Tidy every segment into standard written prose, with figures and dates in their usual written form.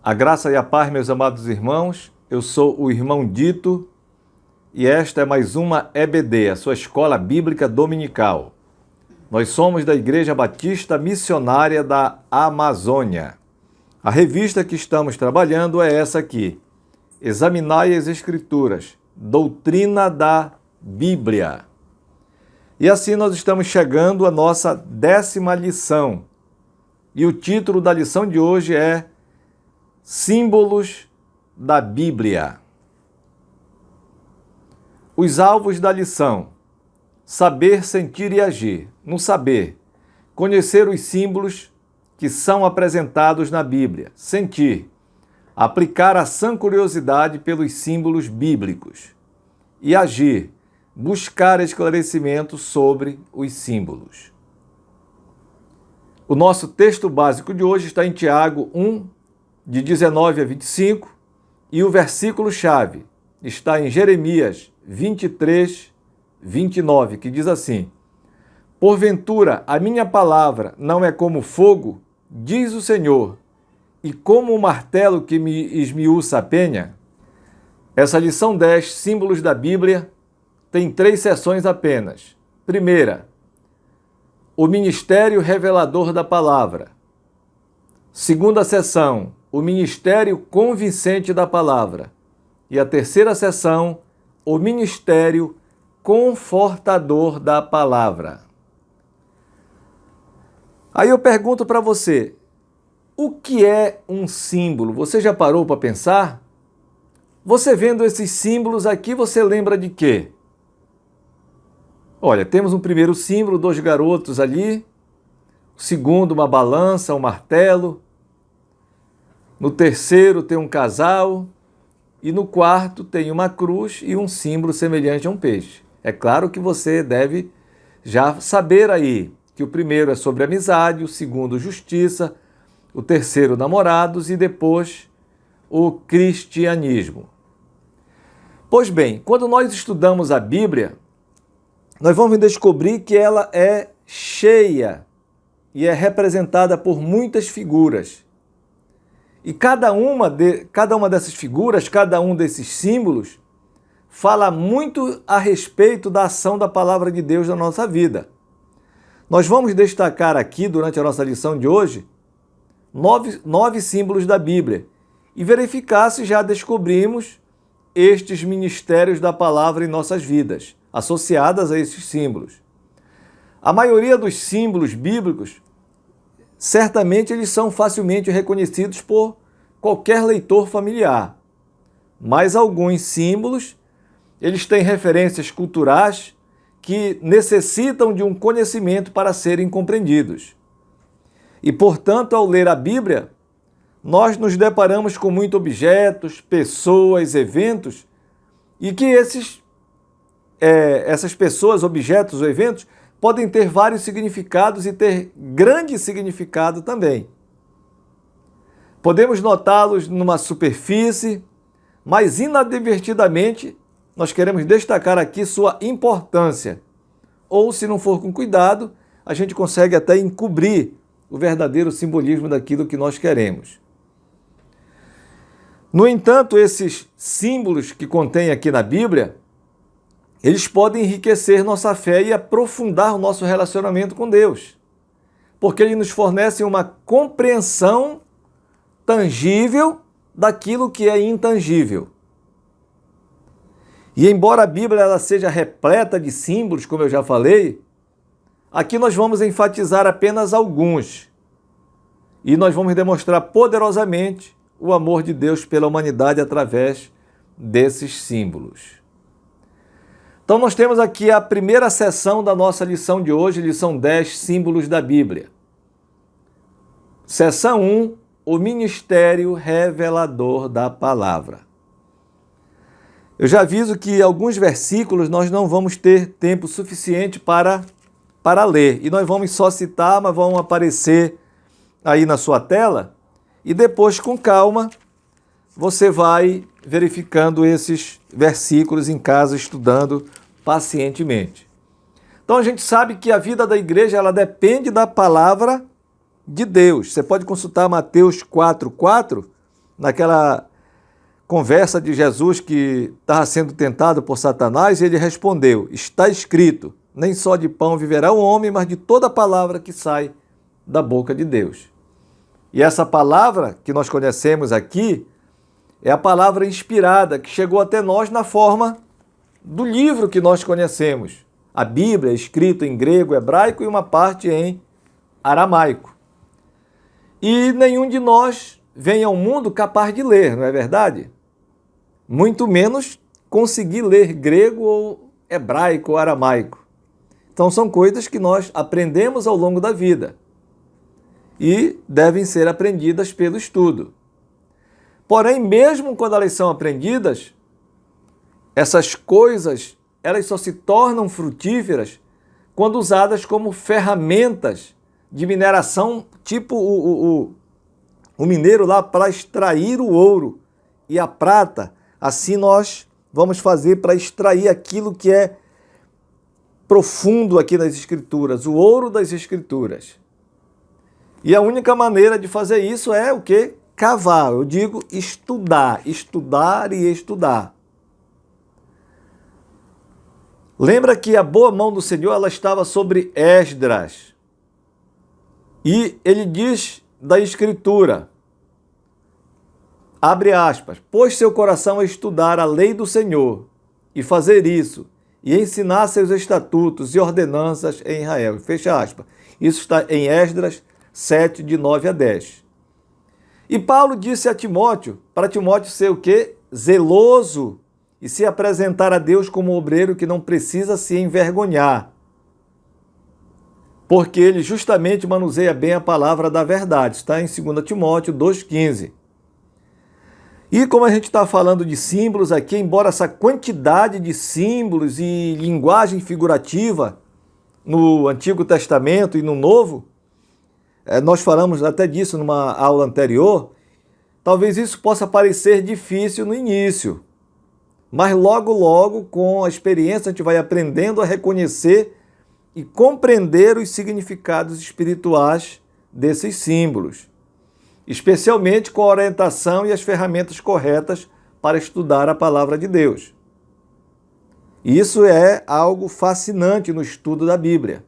A graça e a paz, meus amados irmãos, eu sou o irmão Dito e esta é mais uma EBD, a sua Escola Bíblica Dominical. Nós somos da Igreja Batista Missionária da Amazônia. A revista que estamos trabalhando é essa aqui, Examinai as Escrituras, Doutrina da Bíblia. E assim nós estamos chegando à nossa 10ª lição. E o título da lição de hoje é Símbolos da Bíblia. Os alvos da lição: saber, sentir e agir. No saber, conhecer os símbolos que são apresentados na Bíblia. Sentir, aplicar a sã curiosidade pelos símbolos bíblicos. E agir, buscar esclarecimento sobre os símbolos. O nosso texto básico de hoje está em Tiago 1, de 19 a 25, e o versículo-chave está em Jeremias 23, 29, que diz assim: Porventura a minha palavra não é como fogo, diz o Senhor, e como um martelo que me esmiuça a penha? Essa lição 10, símbolos da Bíblia, tem 3 sessões apenas. Primeira, o ministério revelador da palavra. Segunda sessão, o ministério convincente da palavra. E a terceira sessão, o ministério confortador da palavra. Aí eu pergunto para você, o que é um símbolo? Você já parou para pensar? Você vendo esses símbolos aqui, você lembra de quê? Olha, temos um primeiro símbolo, 2 garotos ali. O segundo, uma balança, um martelo. No terceiro tem um casal. E no quarto tem uma cruz e um símbolo semelhante a um peixe. É claro que você deve já saber aí que o primeiro é sobre amizade, o segundo justiça, o terceiro namorados e depois o cristianismo. Pois bem, quando nós estudamos a Bíblia, nós vamos descobrir que ela é cheia e é representada por muitas figuras. E cada uma dessas figuras, cada um desses símbolos, fala muito a respeito da ação da palavra de Deus na nossa vida. Nós vamos destacar aqui, durante a nossa lição de hoje, 9 símbolos da Bíblia e verificar se já descobrimos estes ministérios da palavra em nossas vidas, associadas a esses símbolos. A maioria dos símbolos bíblicos, certamente eles são facilmente reconhecidos por qualquer leitor familiar. Mas alguns símbolos, eles têm referências culturais que necessitam de um conhecimento para serem compreendidos. E, portanto, ao ler a Bíblia, nós nos deparamos com muitos objetos, pessoas, eventos, e que essas pessoas, objetos ou eventos podem ter vários significados e ter grande significado também. Podemos notá-los numa superfície, mas inadvertidamente nós queremos destacar aqui sua importância. Ou, se não for com cuidado, a gente consegue até encobrir o verdadeiro simbolismo daquilo que nós queremos. No entanto, esses símbolos que contém aqui na Bíblia, eles podem enriquecer nossa fé e aprofundar o nosso relacionamento com Deus, porque eles nos fornecem uma compreensão tangível daquilo que é intangível. E embora a Bíblia ela seja repleta de símbolos, como eu já falei, aqui nós vamos enfatizar apenas alguns. E nós vamos demonstrar poderosamente o amor de Deus pela humanidade através desses símbolos. Então nós temos aqui a primeira sessão da nossa lição de hoje, lição 10, símbolos da Bíblia. Seção 1, o ministério revelador da palavra. Eu já aviso que alguns versículos nós não vamos ter tempo suficiente para ler. E nós vamos só citar, mas vão aparecer aí na sua tela. E depois, com calma, você vai verificando esses versículos em casa, estudando pacientemente. Então a gente sabe que a vida da igreja ela depende da palavra de Deus. Você pode consultar Mateus 4:4 naquela conversa de Jesus que estava sendo tentado por Satanás, ele respondeu: está escrito, nem só de pão viverá o homem, mas de toda palavra que sai da boca de Deus. E essa palavra que nós conhecemos aqui é a palavra inspirada que chegou até nós na forma do livro que nós conhecemos. A Bíblia é escrita em grego, hebraico e uma parte em aramaico. E nenhum de nós vem ao mundo capaz de ler, não é verdade? Muito menos conseguir ler grego ou hebraico ou aramaico. Então são coisas que nós aprendemos ao longo da vida e devem ser aprendidas pelo estudo. Porém, mesmo quando elas são aprendidas, essas coisas elas só se tornam frutíferas quando usadas como ferramentas de mineração, tipo o mineiro lá para extrair o ouro e a prata. Assim nós vamos fazer para extrair aquilo que é profundo aqui nas Escrituras, o ouro das Escrituras. E a única maneira de fazer isso é o quê? Cavar. Eu digo estudar, estudar e estudar. Lembra que a boa mão do Senhor ela estava sobre Esdras. E ele diz da Escritura, abre aspas, pôs seu coração a estudar a lei do Senhor e fazer isso, e ensinar seus estatutos e ordenanças em Israel. Fecha aspas. Isso está em Esdras 7, de 9 a 10. E Paulo disse a Timóteo, para Timóteo ser o quê? Zeloso e se apresentar a Deus como obreiro que não precisa se envergonhar, porque ele justamente manuseia bem a palavra da verdade. Está em 2 Timóteo 2,15. E como a gente está falando de símbolos aqui, embora essa quantidade de símbolos e linguagem figurativa no Antigo Testamento e no Novo, nós falamos até disso numa aula anterior, talvez isso possa parecer difícil no início, mas logo, logo, com a experiência, a gente vai aprendendo a reconhecer e compreender os significados espirituais desses símbolos, especialmente com a orientação e as ferramentas corretas para estudar a palavra de Deus. Isso é algo fascinante no estudo da Bíblia.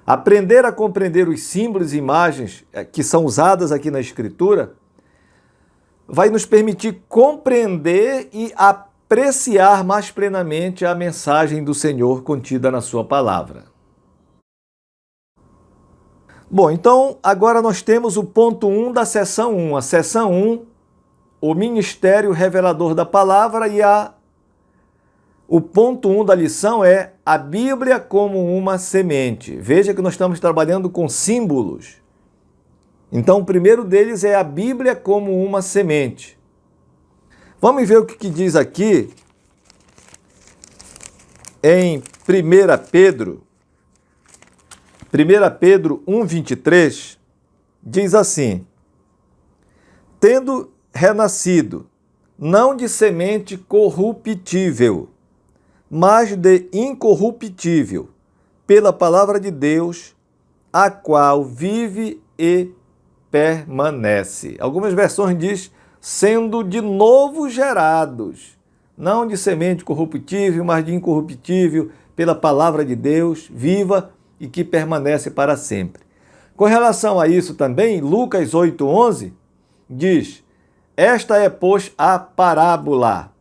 Aprender a compreender os símbolos e imagens que são usadas aqui na Escritura vai nos permitir compreender e apreciar mais plenamente a mensagem do Senhor contida na sua palavra. Bom, então agora nós temos o ponto 1 da seção 1. A seção 1, o ministério revelador da palavra, e o ponto 1 da lição é a Bíblia como uma semente. Veja que nós estamos trabalhando com símbolos. Então, o primeiro deles é a Bíblia como uma semente. Vamos ver o que diz aqui em 1 Pedro 1,23, diz assim: tendo renascido, não de semente corruptível, mas de incorruptível, pela palavra de Deus, a qual vive e permanece. Algumas versões diz sendo de novo gerados, não de semente corruptível, mas de incorruptível, pela palavra de Deus, viva e que permanece para sempre. Com relação a isso também, Lucas 8,11 diz: esta é, pois, a parábola.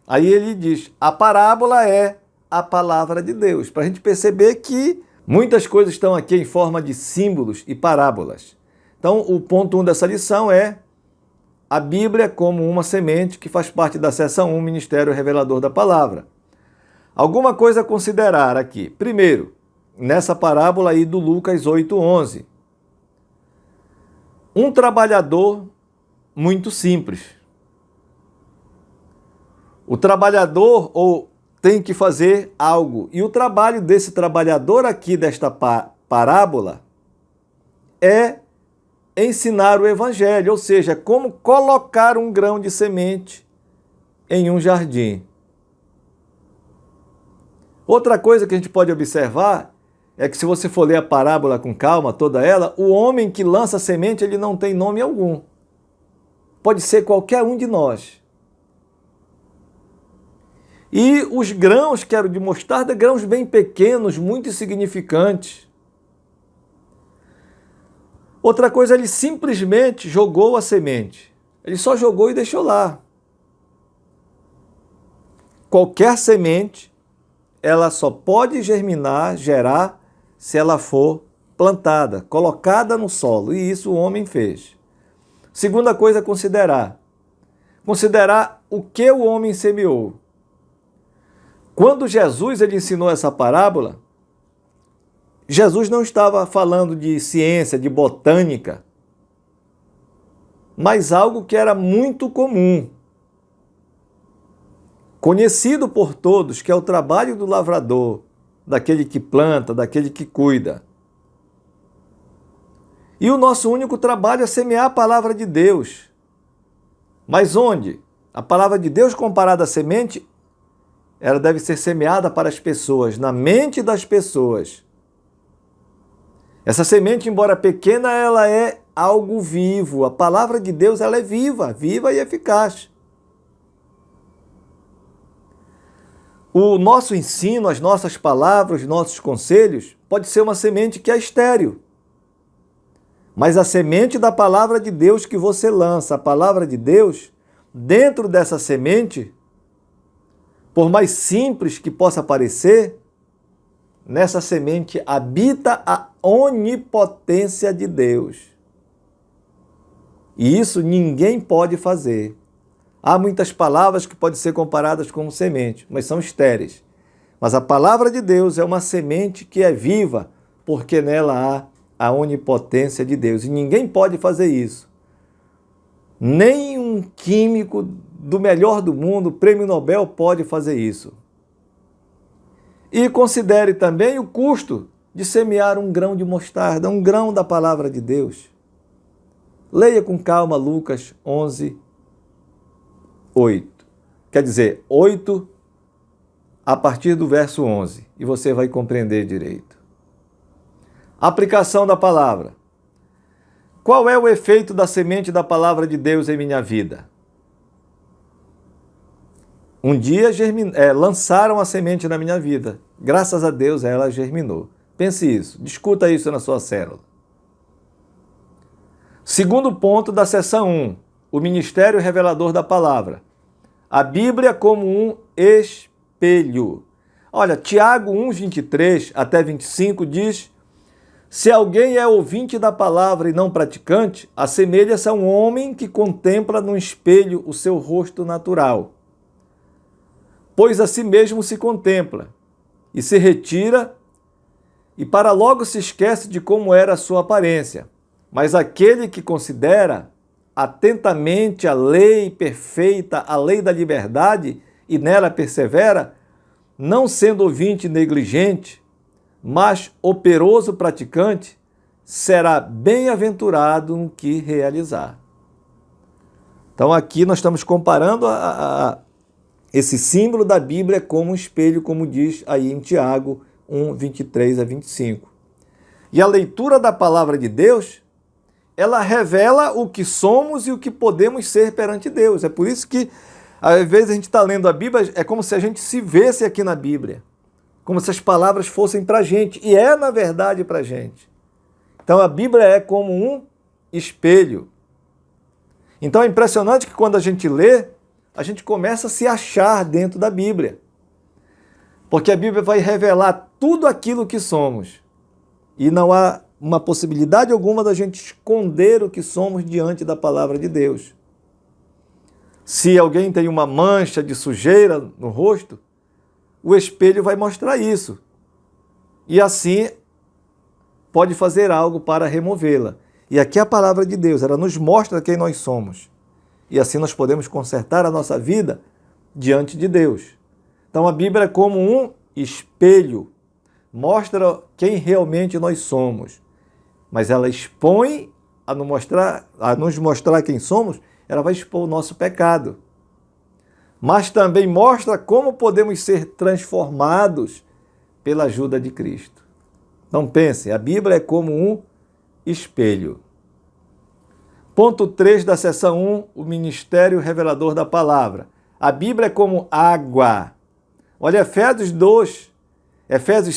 Aí ele diz, a parábola é a palavra de Deus, para a gente perceber que muitas coisas estão aqui em forma de símbolos e parábolas. Então, o ponto 1 dessa lição é a Bíblia como uma semente, que faz parte da seção 1, Ministério Revelador da Palavra. Alguma coisa a considerar aqui. Primeiro, nessa parábola aí do Lucas 8,11. Um trabalhador muito simples. O trabalhador tem que fazer algo. E o trabalho desse trabalhador aqui, desta parábola, é ensinar o evangelho, ou seja, como colocar um grão de semente em um jardim. Outra coisa que a gente pode observar é que, se você for ler a parábola com calma, toda ela, o homem que lança a semente, ele não tem nome algum. pode ser qualquer um de nós. E os grãos, quero de mostarda, grãos bem pequenos, muito insignificantes. Outra coisa, ele simplesmente jogou a semente. Ele só jogou e deixou lá. Qualquer semente, ela só pode germinar, gerar, se ela for plantada, colocada no solo. E isso o homem fez. Segunda coisa a considerar. Considerar o que o homem semeou. Quando Jesus ele ensinou essa parábola, Jesus não estava falando de ciência, de botânica, mas algo que era muito comum, conhecido por todos, que é o trabalho do lavrador, daquele que planta, daquele que cuida. E o nosso único trabalho é semear a palavra de Deus. Mas onde? A palavra de Deus comparada à semente, ela deve ser semeada para as pessoas, na mente das pessoas. Essa semente, embora pequena, ela é algo vivo. A palavra de Deus, ela é viva, viva e eficaz. O nosso ensino, as nossas palavras, os nossos conselhos, pode ser uma semente que é estéril. Mas a semente da palavra de Deus que você lança, a palavra de Deus, dentro dessa semente, por mais simples que possa parecer, nessa semente habita a onipotência de Deus. E isso ninguém pode fazer. Há muitas palavras que podem ser comparadas com semente, mas são estéreis. Mas a palavra de Deus é uma semente que é viva, porque nela há a onipotência de Deus. E ninguém pode fazer isso. Nem um químico do melhor do mundo, prêmio Nobel, pode fazer isso. E considere também o custo de semear um grão de mostarda, um grão da palavra de Deus. Leia com calma Lucas 11, 8. Quer dizer, 8 a partir do verso 11. E você vai compreender direito. Aplicação da palavra. Qual é o efeito da semente da palavra de Deus em minha vida? Um dia lançaram a semente na minha vida. Graças a Deus ela germinou. Pense isso, discuta isso na sua célula. Segundo ponto da seção 1, o ministério revelador da palavra. A Bíblia como um espelho. Olha, Tiago 1, 23 até 25 diz: se alguém é ouvinte da palavra e não praticante, assemelha-se a um homem que contempla num espelho o seu rosto natural. Pois a si mesmo se contempla, e se retira, e para logo se esquece de como era a sua aparência. Mas aquele que considera atentamente a lei perfeita, a lei da liberdade, e nela persevera, não sendo ouvinte negligente, mas operoso praticante, será bem-aventurado no que realizar. Então aqui nós estamos comparando esse símbolo da Bíblia como um espelho, como diz aí em Tiago 1, 23 a 25. E a leitura da palavra de Deus, ela revela o que somos e o que podemos ser perante Deus. É por isso que, às vezes, a gente está lendo a Bíblia, é como se a gente se vesse aqui na Bíblia. Como se as palavras fossem para a gente. E é, na verdade, para a gente. Então, a Bíblia é como um espelho. Então, é impressionante que quando a gente lê, a gente começa a se achar dentro da Bíblia. Porque a Bíblia vai revelar tudo aquilo que somos. E não há uma possibilidade alguma da gente esconder o que somos diante da palavra de Deus. Se alguém tem uma mancha de sujeira no rosto, o espelho vai mostrar isso. E assim pode fazer algo para removê-la. E aqui a palavra de Deus, ela nos mostra quem nós somos. E assim nós podemos consertar a nossa vida diante de Deus. Então a Bíblia é como um espelho, mostra quem realmente nós somos. Mas ela expõe a nos mostrar quem somos, ela vai expor o nosso pecado. Mas também mostra como podemos ser transformados pela ajuda de Cristo. Então pense, a Bíblia é como um espelho. Ponto 3 da seção 1, o ministério revelador da palavra. A Bíblia é como água. Olha, Efésios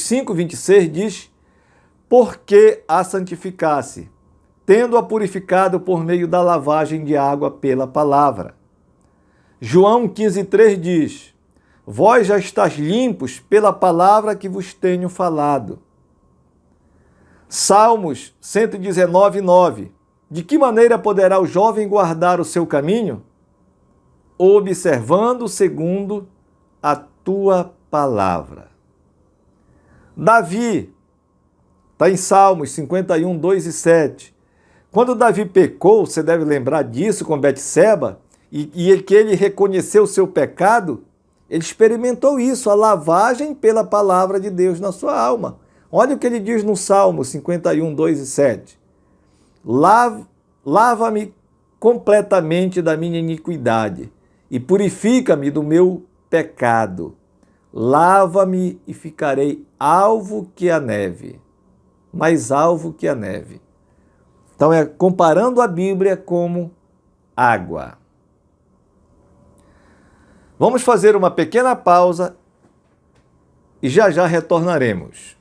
5, 26 diz: porque a santificasse, tendo-a purificado por meio da lavagem de água pela palavra. João 15,3 diz: vós já estáis limpos pela palavra que vos tenho falado. Salmos 119,9: de que maneira poderá o jovem guardar o seu caminho? Observando segundo a tua palavra. Davi, está em Salmos 51, 2 e 7. Quando Davi pecou, você deve lembrar disso com Betseba, e que ele reconheceu o seu pecado, ele experimentou isso, a lavagem pela palavra de Deus na sua alma. Olha o que ele diz no Salmo 51, 2 e 7. Lava-me completamente da minha iniquidade e purifica-me do meu pecado. Lava-me e ficarei alvo que a neve, mais alvo que a neve. Então, comparando a Bíblia como água. Vamos fazer uma pequena pausa e já já retornaremos.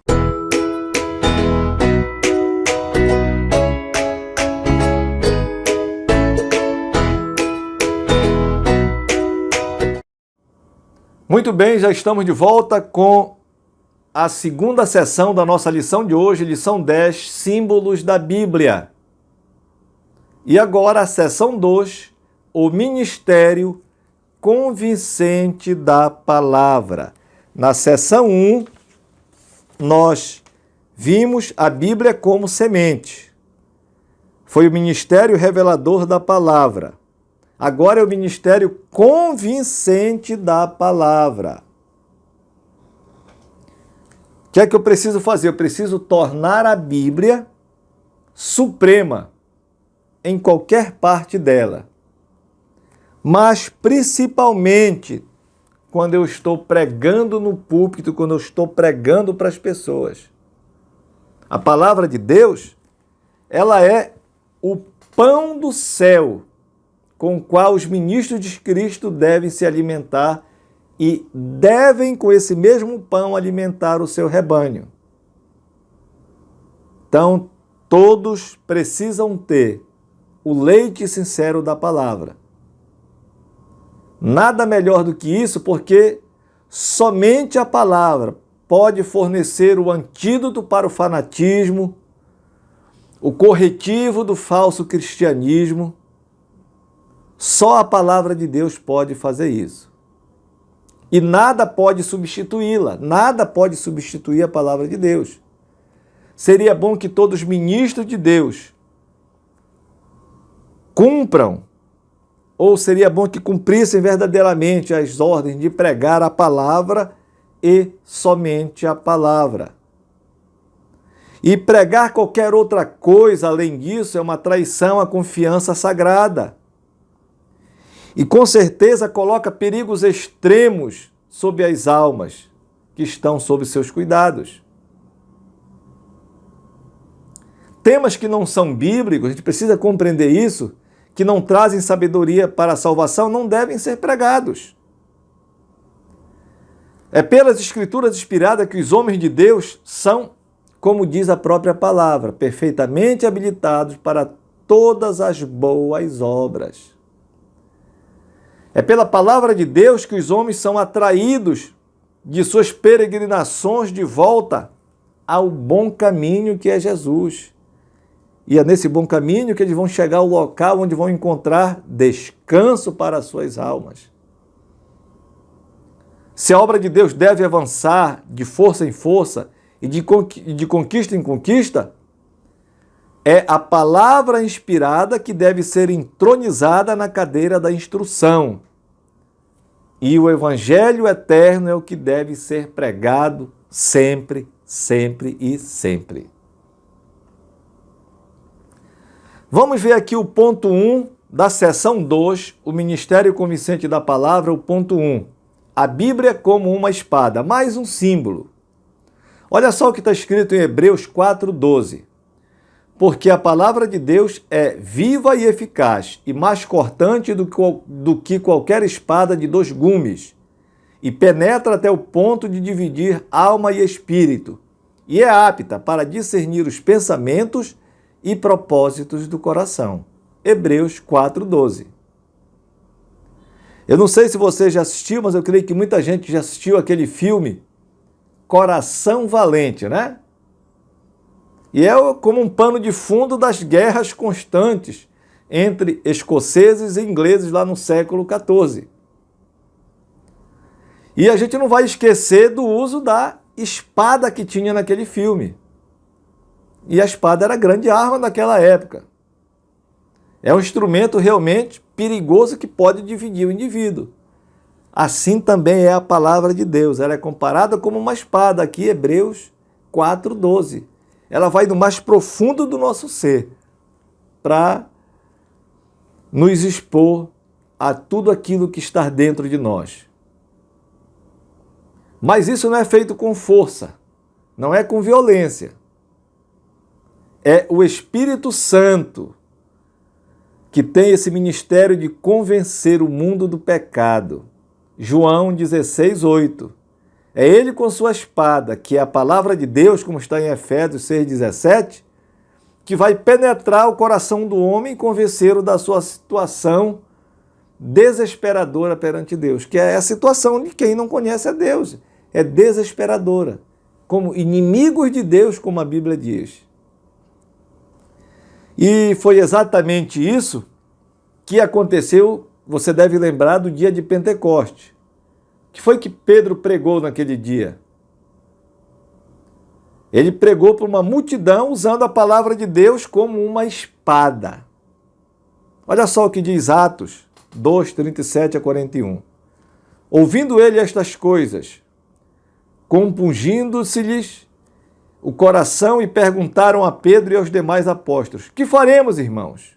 Muito bem, já estamos de volta com a segunda sessão da nossa lição de hoje, lição 10, símbolos da Bíblia. E agora a sessão 2, o ministério convincente da palavra. Na sessão 1, nós vimos a Bíblia como semente. Foi o ministério revelador da palavra. Agora é o ministério convincente da palavra. O que é que eu preciso fazer? Eu preciso tornar a Bíblia suprema em qualquer parte dela. Mas principalmente quando eu estou pregando no púlpito, quando eu estou pregando para as pessoas. A palavra de Deus, ela é o pão do céu com o qual os ministros de Cristo devem se alimentar e devem, com esse mesmo pão, alimentar o seu rebanho. Então, todos precisam ter o leite sincero da palavra. Nada melhor do que isso, porque somente a palavra pode fornecer o antídoto para o fanatismo, o corretivo do falso cristianismo. Só a palavra de Deus pode fazer isso. E nada pode substituí-la, nada pode substituir a palavra de Deus. Seria bom que todos os ministros de Deus cumpram, ou seria bom que cumprissem verdadeiramente as ordens de pregar a palavra e somente a palavra. E pregar qualquer outra coisa além disso é uma traição à confiança sagrada. E com certeza coloca perigos extremos sobre as almas que estão sob seus cuidados. Temas que não são bíblicos, a gente precisa compreender isso, que não trazem sabedoria para a salvação, não devem ser pregados. É pelas Escrituras inspiradas que os homens de Deus são, como diz a própria palavra, perfeitamente habilitados para todas as boas obras. É pela palavra de Deus que os homens são atraídos de suas peregrinações de volta ao bom caminho que é Jesus. E é nesse bom caminho que eles vão chegar ao local onde vão encontrar descanso para as suas almas. Se a obra de Deus deve avançar de força em força e de conquista em conquista, é a palavra inspirada que deve ser entronizada na cadeira da instrução. E o evangelho eterno é o que deve ser pregado sempre, sempre e sempre. Vamos ver aqui o ponto 1 da seção 2, o ministério convincente da palavra, o ponto 1. A Bíblia como uma espada, mais um símbolo. Olha só o que está escrito em Hebreus 4:12. porque a palavra de Deus é viva e eficaz, e mais cortante do que qualquer espada de 2 gumes, e penetra até o ponto de dividir alma e espírito, e é apta para discernir os pensamentos e propósitos do coração. Hebreus 4:12. Eu não sei se você já assistiu, mas eu creio que muita gente já assistiu aquele filme Coração Valente, né? E é como um pano de fundo das guerras constantes entre escoceses e ingleses lá no século XIV. E a gente não vai esquecer do uso da espada que tinha naquele filme. E a espada era a grande arma daquela época. É um instrumento realmente perigoso que pode dividir o indivíduo. Assim também é a palavra de Deus. Ela é comparada como uma espada, aqui Hebreus 4:12. Ela vai no mais profundo do nosso ser para nos expor a tudo aquilo que está dentro de nós. Mas isso não é feito com força, não é com violência. É o Espírito Santo que tem esse ministério de convencer o mundo do pecado. João 16:8. É ele com sua espada, que é a palavra de Deus, como está em Efésios 6:17, que vai penetrar o coração do homem e convencê-lo da sua situação desesperadora perante Deus, que é a situação de quem não conhece a Deus. É desesperadora, como inimigos de Deus, como a Bíblia diz. E foi exatamente isso que aconteceu, você deve lembrar, do dia de Pentecoste. O que foi que Pedro pregou naquele dia? Ele pregou para uma multidão usando a palavra de Deus como uma espada. Olha só o que diz Atos 2:37-41. Ouvindo ele estas coisas, compungindo-se-lhes o coração, e perguntaram a Pedro e aos demais apóstolos: que faremos, irmãos?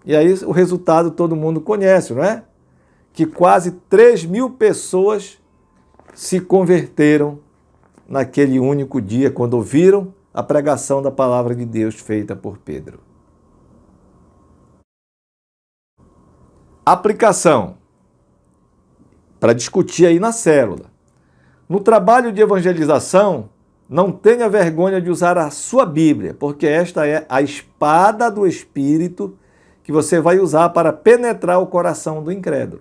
E aí o resultado todo mundo conhece, não é? Que quase 3.000 pessoas se converteram naquele único dia, quando ouviram a pregação da palavra de Deus feita por Pedro. Aplicação. Para discutir aí na célula. No trabalho de evangelização, não tenha vergonha de usar a sua Bíblia, porque esta é a espada do Espírito que você vai usar para penetrar o coração do incrédulo.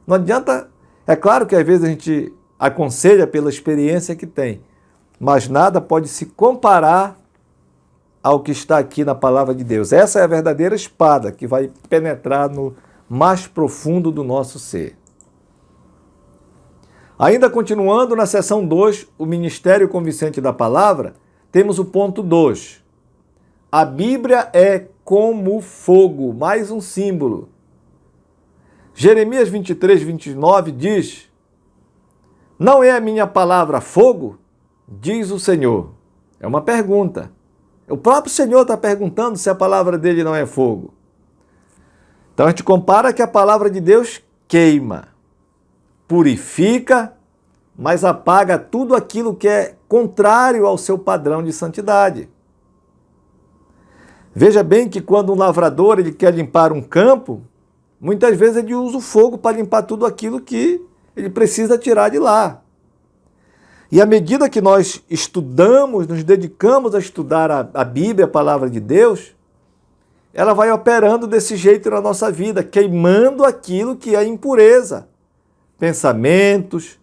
Não adianta, é claro que às vezes a gente aconselha pela experiência que tem, mas nada pode se comparar ao que está aqui na palavra de Deus. Essa é a verdadeira espada que vai penetrar no mais profundo do nosso ser. Ainda continuando na seção 2, o Ministério Convincente da Palavra, temos o ponto 2. A Bíblia é como fogo, mais um símbolo. Jeremias 23:29 diz: não é a minha palavra fogo? Diz o Senhor. É uma pergunta. O próprio Senhor está perguntando se a palavra dele não é fogo. Então a gente compara que a palavra de Deus queima, purifica, mas apaga tudo aquilo que é contrário ao seu padrão de santidade. Veja bem que quando um lavrador ele quer limpar um campo, muitas vezes ele usa o fogo para limpar tudo aquilo que ele precisa tirar de lá. E à medida que nós estudamos, nos dedicamos a estudar a Bíblia, a palavra de Deus, ela vai operando desse jeito na nossa vida, queimando aquilo que é impureza, pensamentos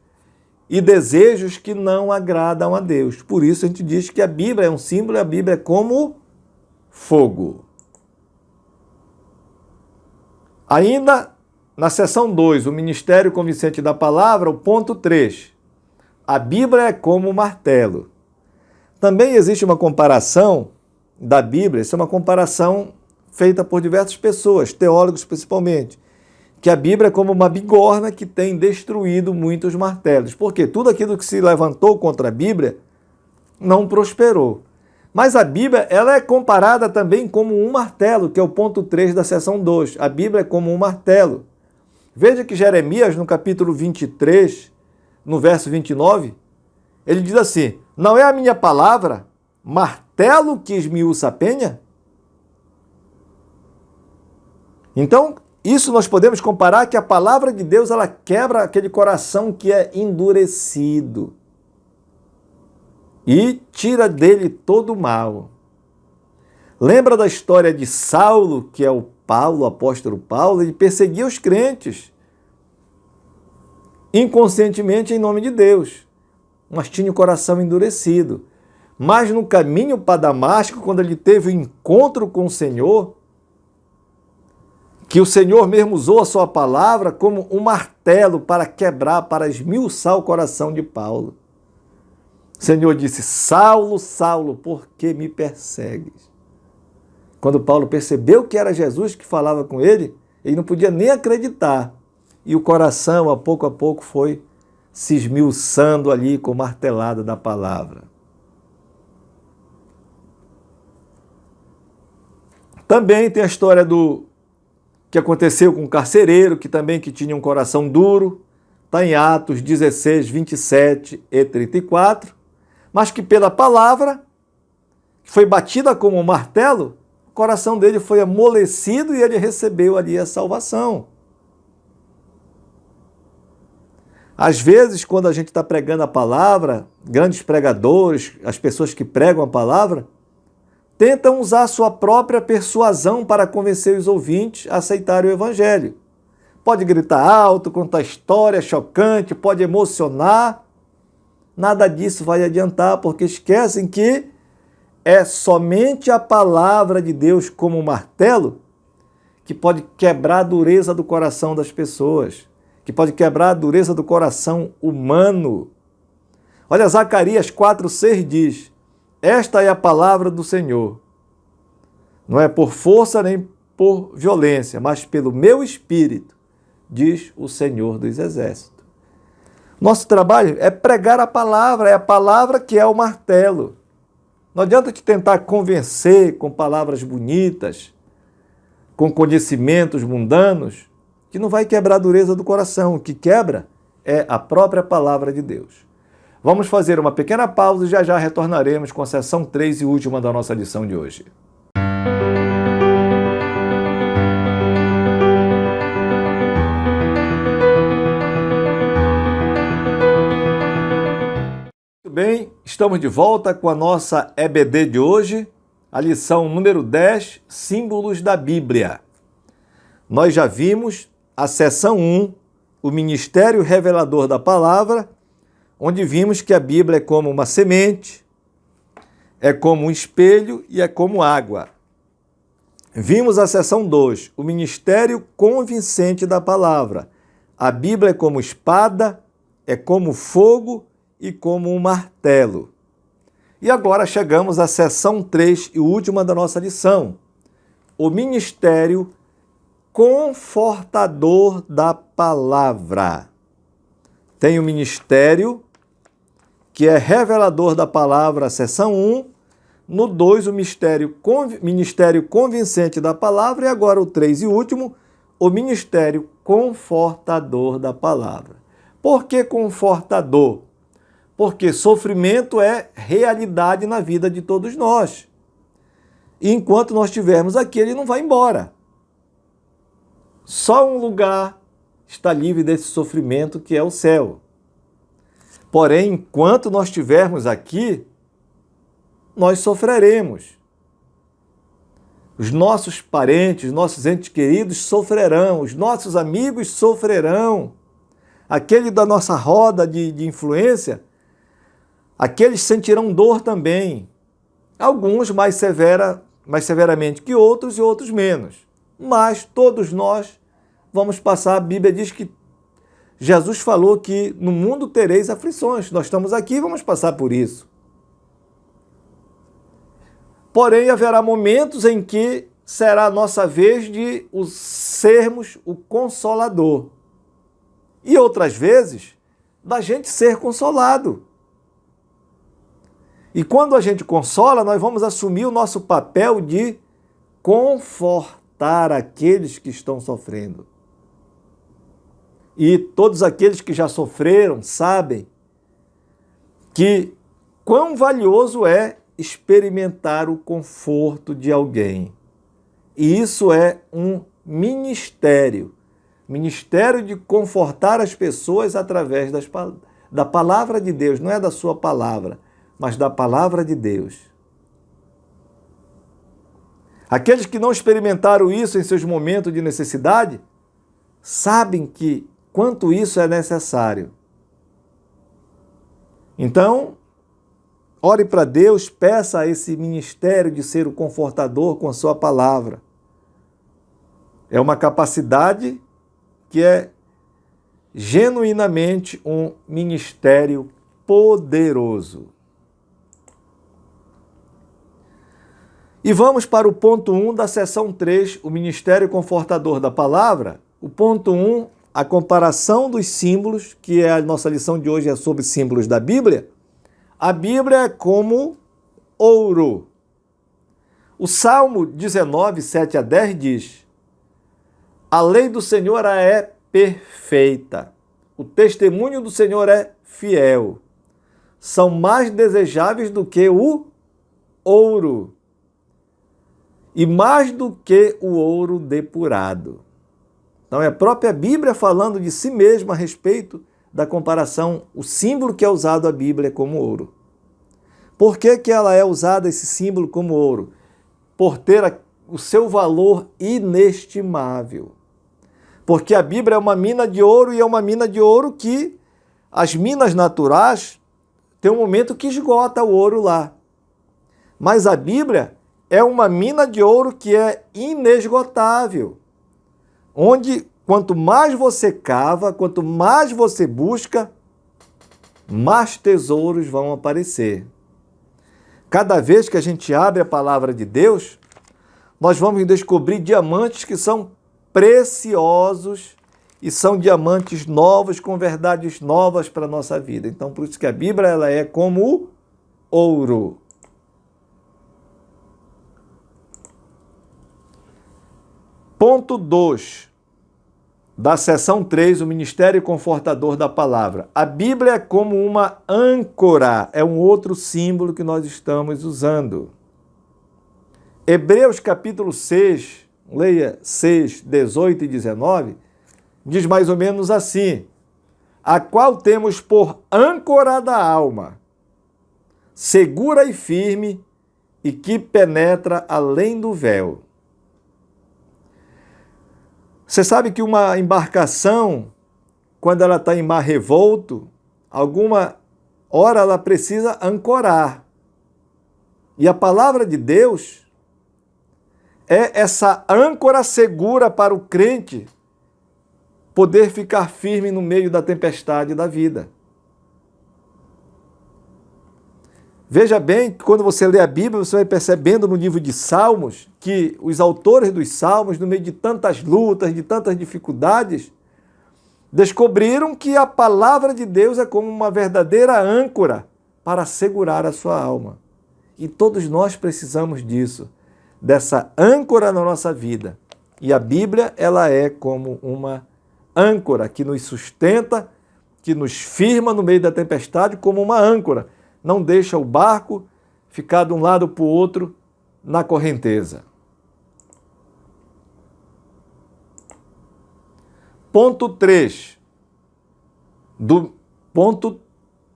e desejos que não agradam a Deus. Por isso a gente diz que a Bíblia é um símbolo e a Bíblia é como fogo. Ainda na seção 2, o Ministério Convincente da Palavra, o ponto 3. A Bíblia é como um martelo. Também existe uma comparação da Bíblia, isso é uma comparação feita por diversas pessoas, teólogos principalmente, que a Bíblia é como uma bigorna que tem destruído muitos martelos. Porque tudo aquilo que se levantou contra a Bíblia não prosperou. Mas a Bíblia ela é comparada também como um martelo, que é o ponto 3 da seção 2. A Bíblia é como um martelo. Veja que Jeremias, no capítulo 23, no verso 29, ele diz assim: não é a minha palavra martelo martelo que esmiuça a penha? Então, isso nós podemos comparar que a palavra de Deus, ela quebra aquele coração que é endurecido e tira dele todo o mal. Lembra da história de Saulo, que é o Paulo, o apóstolo Paulo? Ele perseguia os crentes inconscientemente em nome de Deus, mas tinha o coração endurecido. Mas no caminho para Damasco, quando ele teve o encontro com o Senhor, que o Senhor mesmo usou a sua palavra como um martelo para quebrar, para esmiuçar o coração de Paulo. O Senhor disse: Saulo, Saulo, por que me persegues? Quando Paulo percebeu que era Jesus que falava com ele, ele não podia nem acreditar. E o coração, a pouco, foi se esmiuçando ali com martelada da palavra. Também tem a história do que aconteceu com um carcereiro, que tinha um coração duro, está em Atos 16, 27 e 34, mas que pela palavra, que foi batida como um martelo, o coração dele foi amolecido e ele recebeu ali a salvação. Às vezes, quando a gente está pregando a palavra, grandes pregadores, as pessoas que pregam a palavra, tentam usar a sua própria persuasão para convencer os ouvintes a aceitarem o evangelho. Pode gritar alto, contar história chocante, pode emocionar. Nada disso vai adiantar, porque esquecem que é somente a palavra de Deus como um martelo que pode quebrar a dureza do coração das pessoas, que pode quebrar a dureza do coração humano. Olha, Zacarias 4:6 diz: esta é a palavra do Senhor. Não é por força nem por violência, mas pelo meu espírito, diz o Senhor dos Exércitos. Nosso trabalho é pregar a palavra, é a palavra que é o martelo. Não adianta te tentar convencer com palavras bonitas, com conhecimentos mundanos, que não vai quebrar a dureza do coração. O que quebra é a própria palavra de Deus. Vamos fazer uma pequena pausa e já retornaremos com a sessão 3 e última da nossa lição de hoje. Muito bem, estamos de volta com a nossa EBD de hoje, a lição número 10, Símbolos da Bíblia. Nós já vimos a sessão 1, o Ministério Revelador da Palavra, onde vimos que a Bíblia é como uma semente, é como um espelho e é como água. Vimos a sessão 2, o Ministério Convincente da Palavra. A Bíblia é como espada, é como fogo e como um martelo. E agora chegamos à sessão 3 e última da nossa lição, o Ministério Confortador da Palavra. Tem o ministério que é revelador da palavra, sessão 1, no 2, o Ministério Convincente da Palavra, e agora o 3 e último, o Ministério Confortador da Palavra. Por que confortador? Porque sofrimento é realidade na vida de todos nós. E enquanto nós estivermos aqui, ele não vai embora. Só um lugar está livre desse sofrimento, que é o céu. Porém, enquanto nós estivermos aqui, nós sofreremos. Os nossos parentes, nossos entes queridos sofrerão, os nossos amigos sofrerão. Aquele da nossa roda de influência, aqueles sentirão dor também. Alguns mais severamente que outros e outros menos. Mas todos nós vamos passar. A Bíblia diz que Jesus falou que no mundo tereis aflições. Nós estamos aqui e vamos passar por isso. Porém, haverá momentos em que será a nossa vez de sermos o consolador. E outras vezes, da gente ser consolado. E quando a gente consola, nós vamos assumir o nosso papel de confortar aqueles que estão sofrendo. E todos aqueles que já sofreram sabem que quão valioso é experimentar o conforto de alguém. E isso é um ministério. Ministério de confortar as pessoas através da palavra de Deus. Não é da sua palavra, mas da palavra de Deus. Aqueles que não experimentaram isso em seus momentos de necessidade, sabem que quanto isso é necessário. Então, ore para Deus, peça a esse ministério de ser o confortador com a sua palavra. É uma capacidade que é genuinamente um ministério poderoso. E vamos para o ponto 1 da seção 3, o ministério confortador da palavra. O ponto 1, a comparação dos símbolos, que é a nossa lição de hoje, é sobre símbolos da Bíblia. A Bíblia é como ouro. O Salmo 19, 7 a 10 diz: a lei do Senhor é perfeita, o testemunho do Senhor é fiel. São mais desejáveis do que o ouro e mais do que o ouro depurado. Então é a própria Bíblia falando de si mesma a respeito da comparação, o símbolo que é usado a Bíblia como ouro. Por que ela é usada, esse símbolo, como ouro? Por ter o seu valor inestimável. Porque a Bíblia é uma mina de ouro e é uma mina de ouro que as minas naturais tem um momento que esgota o ouro lá. Mas a Bíblia é uma mina de ouro que é inesgotável. Onde quanto mais você cava, quanto mais você busca, mais tesouros vão aparecer. Cada vez que a gente abre a palavra de Deus, nós vamos descobrir diamantes que são preciosos e são diamantes novos, com verdades novas para a nossa vida. Então, por isso que a Bíblia ela é como ouro. Ponto 2 da seção 3, o ministério confortador da palavra. A Bíblia é como uma âncora, é um outro símbolo que nós estamos usando. Hebreus capítulo 6, leia 6, 18 e 19, diz mais ou menos assim: a qual temos por âncora da alma, segura e firme, e que penetra além do véu. Você sabe que uma embarcação, quando ela está em mar revolto, alguma hora ela precisa ancorar. E a palavra de Deus é essa âncora segura para o crente poder ficar firme no meio da tempestade da vida. Veja bem, quando você lê a Bíblia, você vai percebendo no livro de Salmos que os autores dos Salmos, no meio de tantas lutas, de tantas dificuldades, descobriram que a palavra de Deus é como uma verdadeira âncora para segurar a sua alma. E todos nós precisamos disso, dessa âncora na nossa vida. E a Bíblia, ela é como uma âncora que nos sustenta, que nos firma no meio da tempestade, como uma âncora. Não deixa o barco ficar de um lado para o outro na correnteza. Ponto 3, ponto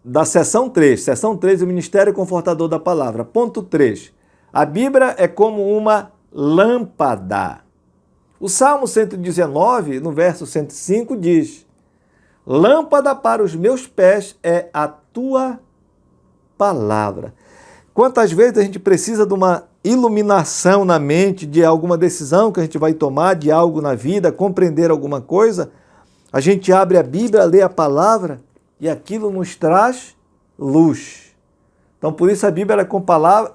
da seção 3. Seção 3, o ministério confortador da palavra. Ponto 3. A Bíblia é como uma lâmpada. O Salmo 119, no verso 105, diz: lâmpada para os meus pés é a tua palavra. Quantas vezes a gente precisa de uma iluminação na mente, de alguma decisão que a gente vai tomar, de algo na vida, compreender alguma coisa, a gente abre a Bíblia, lê a palavra e aquilo nos traz luz. Então, por isso a Bíblia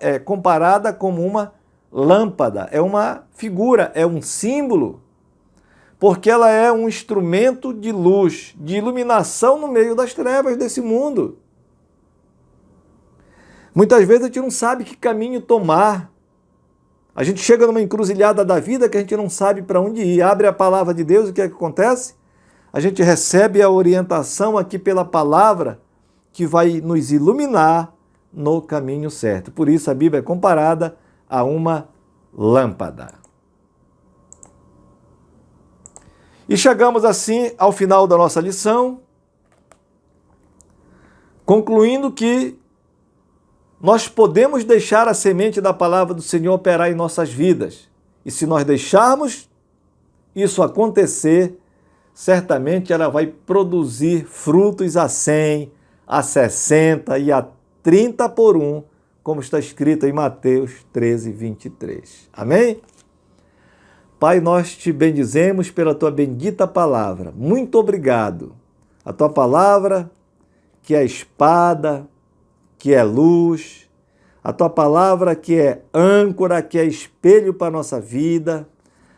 é comparada como uma lâmpada, é uma figura, é um símbolo, porque ela é um instrumento de luz, de iluminação no meio das trevas desse mundo. Muitas vezes a gente não sabe que caminho tomar. A gente chega numa encruzilhada da vida que a gente não sabe para onde ir. Abre a palavra de Deus, o que é que acontece? A gente recebe a orientação aqui pela palavra que vai nos iluminar, no caminho certo. Por isso a Bíblia é comparada a uma lâmpada. E chegamos assim ao final da nossa lição, concluindo que nós podemos deixar a semente da palavra do Senhor operar em nossas vidas. E se nós deixarmos isso acontecer, certamente ela vai produzir frutos a 100, a 60 e a 30 por 1, como está escrito em Mateus 13, 23. Amém? Pai, nós te bendizemos pela tua bendita palavra. Muito obrigado. A tua palavra, que é espada, que é luz, a tua palavra que é âncora, que é espelho para a nossa vida,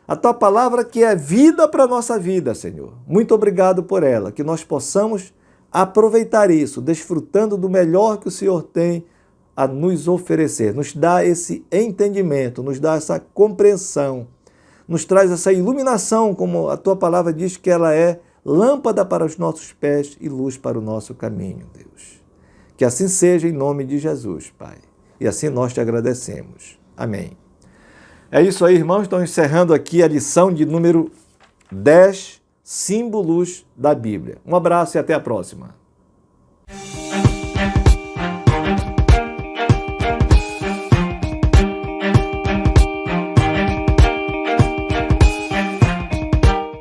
a tua palavra que é vida para a nossa vida, Senhor. Muito obrigado por ela, que nós possamos aproveitar isso, desfrutando do melhor que o Senhor tem a nos oferecer. Nos dá esse entendimento, nos dá essa compreensão, nos traz essa iluminação, como a tua palavra diz que ela é lâmpada para os nossos pés e luz para o nosso caminho, Deus. Que assim seja em nome de Jesus, Pai. E assim nós te agradecemos. Amém. É isso aí, irmãos. Estamos encerrando aqui a lição de número 10, símbolos da Bíblia. Um abraço e até a próxima.